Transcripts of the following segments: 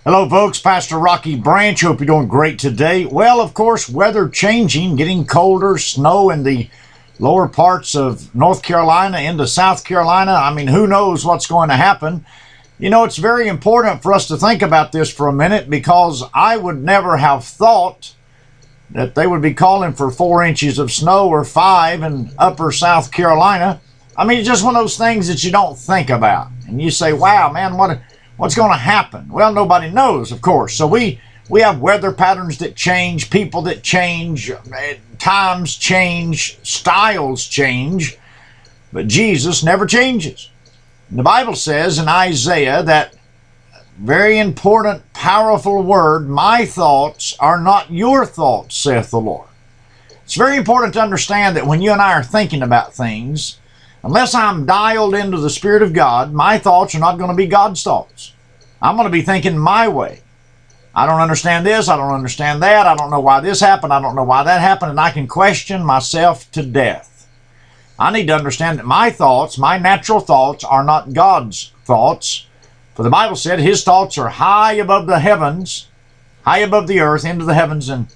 Hello folks, Pastor Rocky Branch. Hope you're doing great today. Well, of course, weather changing, getting colder, snow in the lower parts of North Carolina into South Carolina. I mean, who knows what's going to happen? You know, it's very important for us to think about this for a minute, because I would never have thought that they would be calling for 4 inches of snow or 5 in upper South Carolina. I mean, it's just one of those things that you don't think about. And you say, wow, man, what's going to happen? Well, nobody knows, of course. So we have weather patterns that change, people that change, times change, styles change, but Jesus never changes. The Bible says in Isaiah that very important, powerful word, my thoughts are not your thoughts, saith the Lord. It's very important to understand that when you and I are thinking about things, unless I'm dialed into the Spirit of God, my thoughts are not going to be God's thoughts. I'm going to be thinking my way. I don't understand this, I don't understand that, I don't know why this happened, I don't know why that happened, and I can question myself to death. I need to understand that my thoughts, my natural thoughts, are not God's thoughts. For the Bible said His thoughts are high above the heavens, high above the earth, into the heavens, and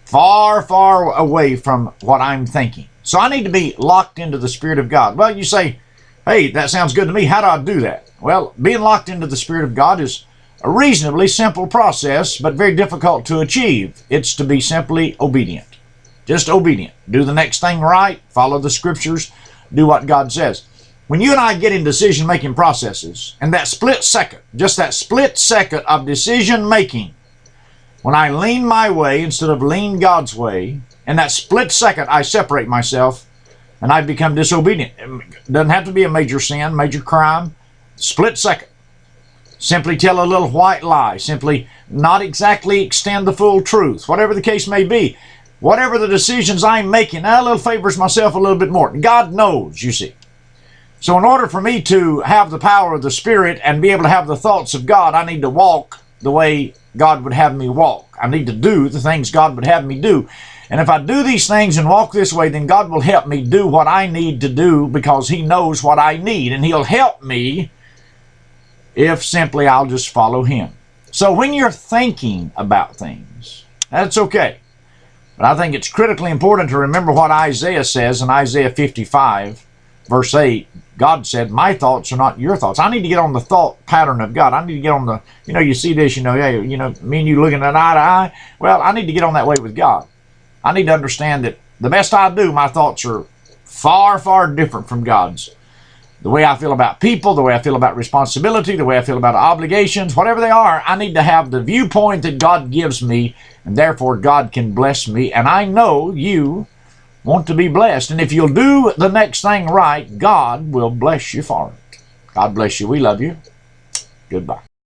far, far away from what I'm thinking. So I need to be locked into the Spirit of God. Well, you say, hey, that sounds good to me. How do I do that? Well, being locked into the Spirit of God is a reasonably simple process, but very difficult to achieve. It's to be simply obedient. Just obedient. Do the next thing right. Follow the Scriptures. Do what God says. When you and I get in decision-making processes, and that split second, just that split second of decision-making, when I lean my way instead of lean God's way, in that split second I separate myself and I become disobedient. It doesn't have to be a major sin, major crime. Split second. Simply tell a little white lie. Simply not exactly extend the full truth. Whatever the case may be. Whatever the decisions I'm making, a little favors myself a little bit more. God knows, you see. So in order for me to have the power of the Spirit and be able to have the thoughts of God, I need to walk the way God would have me walk. I need to do the things God would have me do. And if I do these things and walk this way, then God will help me do what I need to do, because He knows what I need. And He'll help me if simply I'll just follow Him. So when you're thinking about things, that's okay. But I think it's critically important to remember what Isaiah says in Isaiah 55, verse 8. God said, my thoughts are not your thoughts. I need to get on the thought pattern of God. I need to get on the, you see this, hey, me and you looking at eye to eye. Well, I need to get on that way with God. I need to understand that the best I do, my thoughts are far, far different from God's. The way I feel about people, the way I feel about responsibility, the way I feel about obligations, whatever they are, I need to have the viewpoint that God gives me, and therefore God can bless me. And I know you want to be blessed. And if you'll do the next thing right, God will bless you for it. God bless you. We love you. Goodbye.